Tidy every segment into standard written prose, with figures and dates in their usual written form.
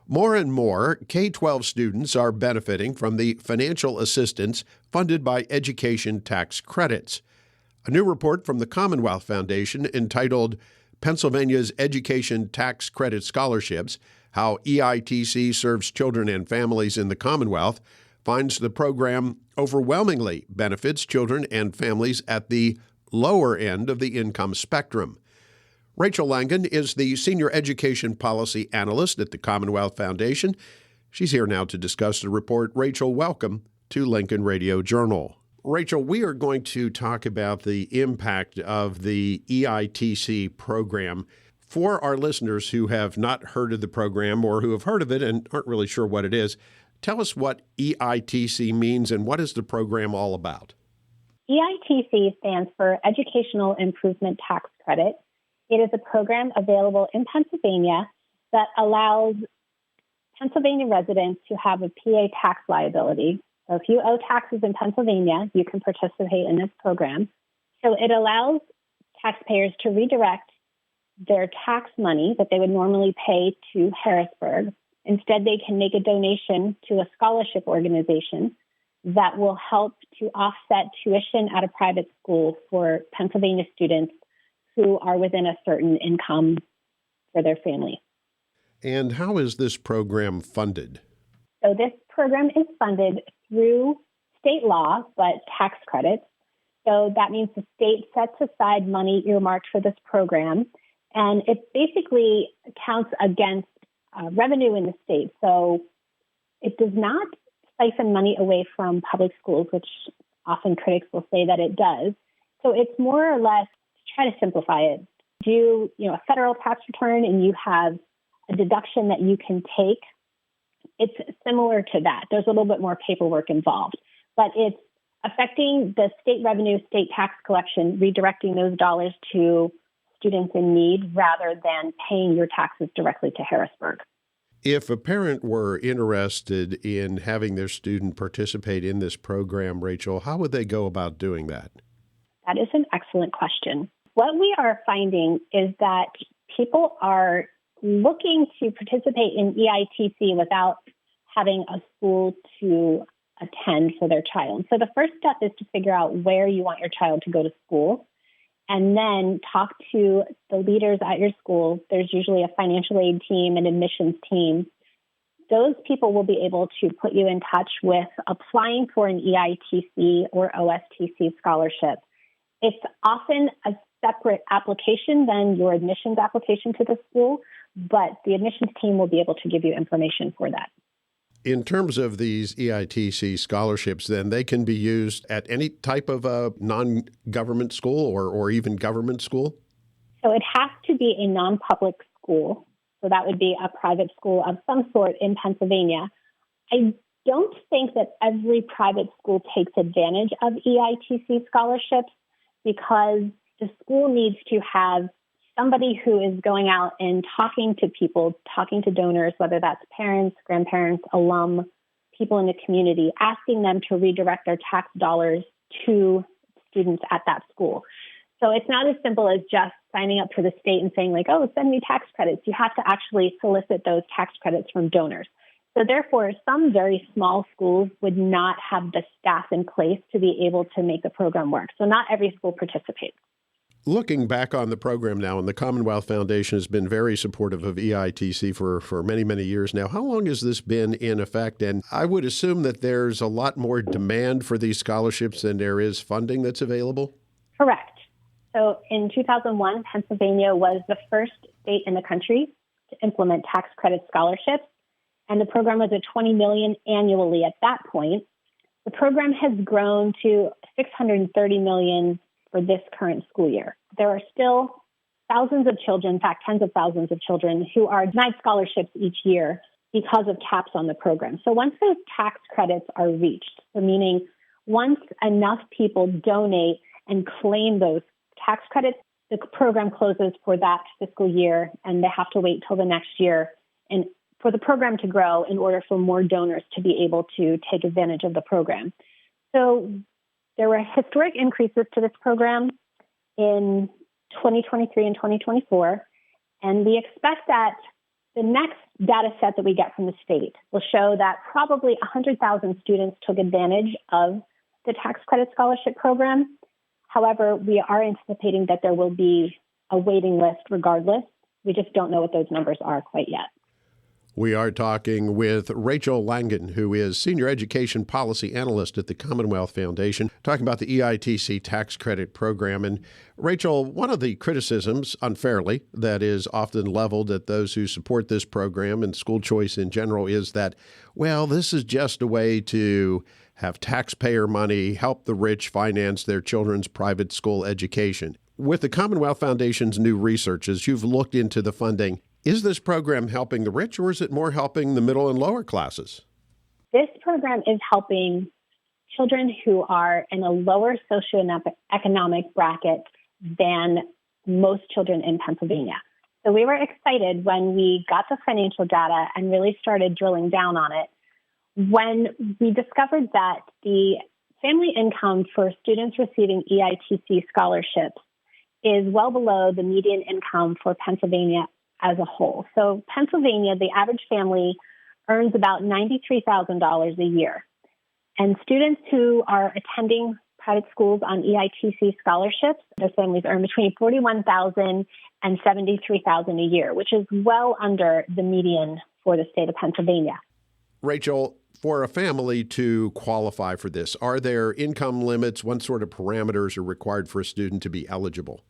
More and more K-12 students are benefiting from the financial assistance funded by education tax credits. A new report from the Commonwealth Foundation entitled Pennsylvania's Education Tax Credit Scholarships, How EITC Serves Children and Families in the Commonwealth, finds the program overwhelmingly benefits children and families at the lower end of the income spectrum. Rachel Langan is the Senior Education Policy Analyst at the Commonwealth Foundation. She's here now to discuss the report. Rachel, welcome to Lincoln Radio Journal. Rachel, we are going to talk about the impact of the EITC program. For our listeners who have not heard of the program or who have heard of it and aren't really sure what it is, tell us what EITC means and what is the program all about? EITC stands for Educational Improvement Tax Credit. It is a program available in Pennsylvania that allows Pennsylvania residents to have a PA tax liability. So if you owe taxes in Pennsylvania, you can participate in this program. So it allows taxpayers to redirect their tax money that they would normally pay to Harrisburg. Instead, they can make a donation to a scholarship organization that will help to offset tuition at a private school for Pennsylvania students who are within a certain income for their family. And how is this program funded? So this program is funded through state law, but tax credits. So that means the state sets aside money earmarked for this program, and it basically counts against revenue in the state. So it does not siphon money away from public schools, which often critics will say that it does. So it's more or less, to try to simplify it, do a federal tax return and you have a deduction that you can take. It's similar to that. There's a little bit more paperwork involved, but it's affecting the state revenue, state tax collection, redirecting those dollars to students in need rather than paying your taxes directly to Harrisburg. If a parent were interested in having their student participate in this program, Rachel, how would they go about doing that? That is an excellent question. What we are finding is that people are looking to participate in EITC without having a school to attend for their child. So the first step is to figure out where you want your child to go to school, and then talk to the leaders at your school. There's usually a financial aid team, an admissions team. Those people will be able to put you in touch with applying for an EITC or OSTC scholarship. It's often a separate application than your admissions application to the school, but the admissions team will be able to give you information for that. In terms of these EITC scholarships, then, they can be used at any type of a non-government school or even government school? So it has to be a non-public school. So that would be a private school of some sort in Pennsylvania. I don't think that every private school takes advantage of EITC scholarships because the school needs to have somebody who is going out and talking to people, talking to donors, whether that's parents, grandparents, alum, people in the community, asking them to redirect their tax dollars to students at that school. So it's not as simple as just signing up for the state and saying like, oh, send me tax credits. You have to actually solicit those tax credits from donors. So therefore, some very small schools would not have the staff in place to be able to make the program work. So not every school participates. Looking back on the program now, and the Commonwealth Foundation has been very supportive of EITC for many, many years now. How long has this been in effect? And I would assume that there's a lot more demand for these scholarships than there is funding that's available? Correct. So in 2001, Pennsylvania was the first state in the country to implement tax credit scholarships, and the program was at $20 million annually at that point. The program has grown to $630 million for this current school year. There are still thousands of children, in fact, tens of thousands of children who are denied scholarships each year because of caps on the program. So once those tax credits are reached, so meaning once enough people donate and claim those tax credits, the program closes for that fiscal year and they have to wait till the next year and for the program to grow in order for more donors to be able to take advantage of the program. So there were historic increases to this program in 2023 and 2024, and we expect that The next data set that we get from the state will show that probably 100,000 students took advantage of the tax credit scholarship program. However, we are anticipating that there will be a waiting list regardless. We just don't know what those numbers are quite yet. We are talking with Rachel Langan, who is Senior Education Policy Analyst at the Commonwealth Foundation, talking about the EITC tax credit program. And Rachel, one of the criticisms, unfairly, that is often leveled at those who support this program and school choice in general is that, well, this is just a way to have taxpayer money help the rich finance their children's private school education. With the Commonwealth Foundation's new research, as you've looked into the funding, is this program helping the rich, or is it more helping the middle and lower classes? This program is helping children who are in a lower socioeconomic bracket than most children in Pennsylvania. So we were excited when we got the financial data and really started drilling down on it, when we discovered that the family income for students receiving EITC scholarships is well below the median income for Pennsylvania as a whole. So Pennsylvania, the average family earns about $93,000 a year. And students who are attending private schools on EITC scholarships, their families earn between $41,000 and $73,000 a year, which is well under the median for the state of Pennsylvania. Rachel, for a family to qualify for this, are there income limits? What sort of parameters are required for a student to be eligible?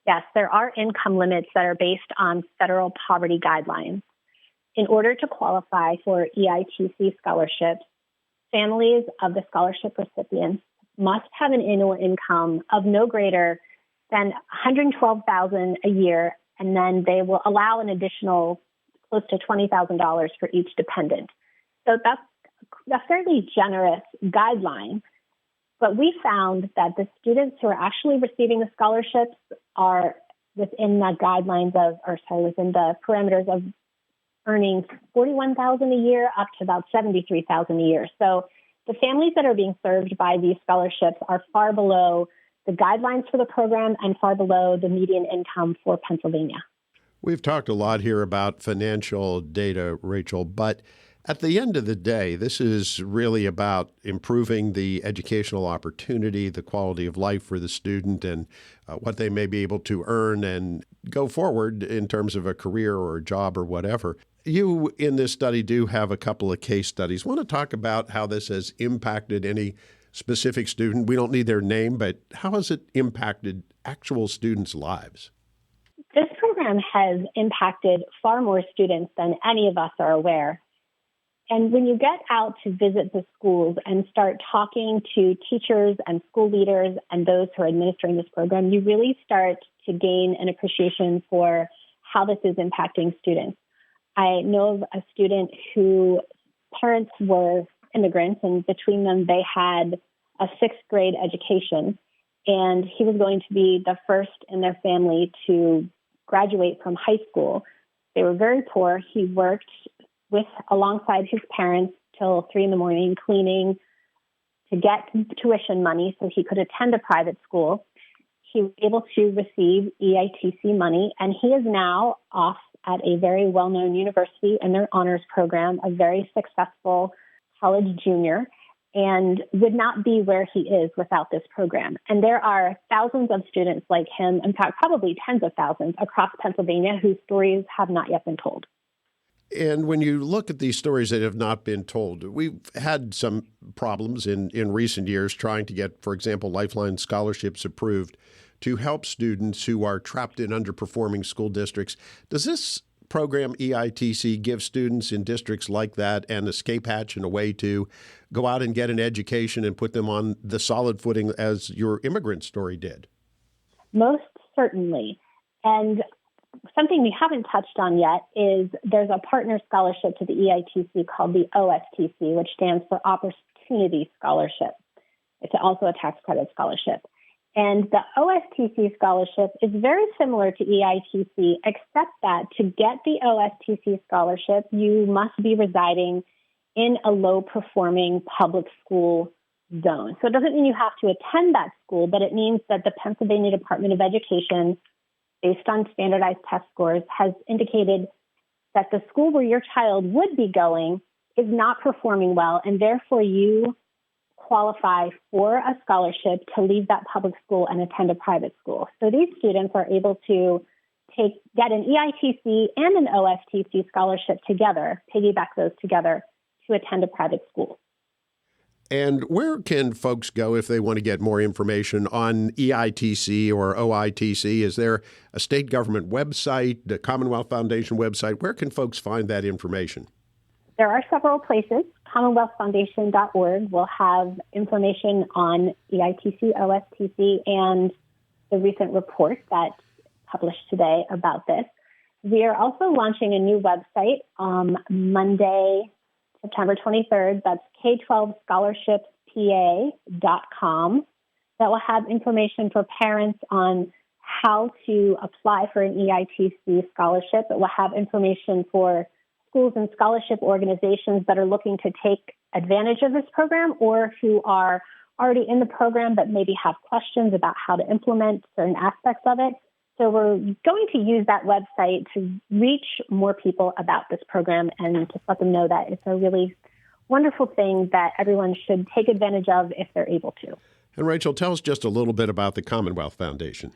Yes, there are income limits that are based on federal poverty guidelines. In order to qualify for EITC scholarships, families of the scholarship recipients must have an annual income of no greater than $112,000 a year, and then they will allow an additional close to $20,000 for each dependent. So that's a fairly generous guideline. But we found that the students who are actually receiving the scholarships are within the within the parameters of earning $41,000 a year up to about $73,000 a year. So the families that are being served by these scholarships are far below the guidelines for the program and far below the median income for Pennsylvania. We've talked a lot here about financial data, Rachel, but at the end of the day, this is really about improving the educational opportunity, the quality of life for the student, and what they may be able to earn and go forward in terms of a career or a job or whatever. You, in this study, do have a couple of case studies. Want to talk about how this has impacted any specific student? We don't need their name, but how has it impacted actual students' lives? This program has impacted far more students than any of us are aware. And when you get out to visit the schools and start talking to teachers and school leaders and those who are administering this program, you really start to gain an appreciation for how this is impacting students. I know of a student whose parents were immigrants, and between them, they had a sixth grade education. And he was going to be the first in their family to graduate from high school. They were very poor. He worked alongside his parents till 3 a.m, cleaning to get tuition money so he could attend a private school. He was able to receive EITC money, and he is now off at a very well-known university in their honors program, a very successful college junior, and would not be where he is without this program. And there are thousands of students like him, in fact, probably tens of thousands across Pennsylvania whose stories have not yet been told. And when you look at these stories that have not been told, we've had some problems in recent years trying to get, for example, Lifeline scholarships approved to help students who are trapped in underperforming school districts. Does this program, EITC, give students in districts like that an escape hatch and a way to go out and get an education and put them on the solid footing as your immigrant story did? Most certainly. And something we haven't touched on yet is there's a partner scholarship to the EITC called the OSTC, which stands for Opportunity Scholarship. It's also a tax credit scholarship. And the OSTC scholarship is very similar to EITC, except that to get the OSTC scholarship, you must be residing in a low-performing public school zone. So it doesn't mean you have to attend that school, but it means that the Pennsylvania Department of Education, based on standardized test scores, has indicated that the school where your child would be going is not performing well, and therefore you qualify for a scholarship to leave that public school and attend a private school. So these students are able to get an EITC and an OFTC scholarship together, piggyback those together to attend a private school. And where can folks go if they want to get more information on EITC or OITC? Is there a state government website, the Commonwealth Foundation website? Where can folks find that information? There are several places. CommonwealthFoundation.org will have information on EITC, OSTC, and the recent report that's published today about this. We are also launching a new website Monday, September 23rd. That's K12scholarshipspa.com. That will have information for parents on how to apply for an EITC scholarship. It will have information for schools and scholarship organizations that are looking to take advantage of this program or who are already in the program but maybe have questions about how to implement certain aspects of it. So we're going to use that website to reach more people about this program and just let them know that it's a really wonderful thing that everyone should take advantage of if they're able to. And Rachel, tell us just a little bit about the Commonwealth Foundation.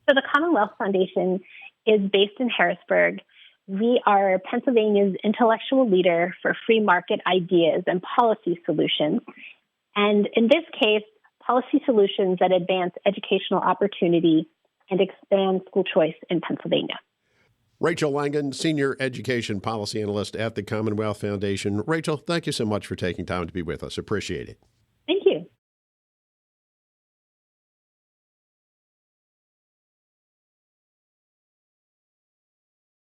So the Commonwealth Foundation is based in Harrisburg. We are Pennsylvania's intellectual leader for free market ideas and policy solutions. And in this case, policy solutions that advance educational opportunity and expand school choice in Pennsylvania. Rachel Langan, Senior Education Policy Analyst at the Commonwealth Foundation. Rachel, thank you so much for taking time to be with us. Appreciate it.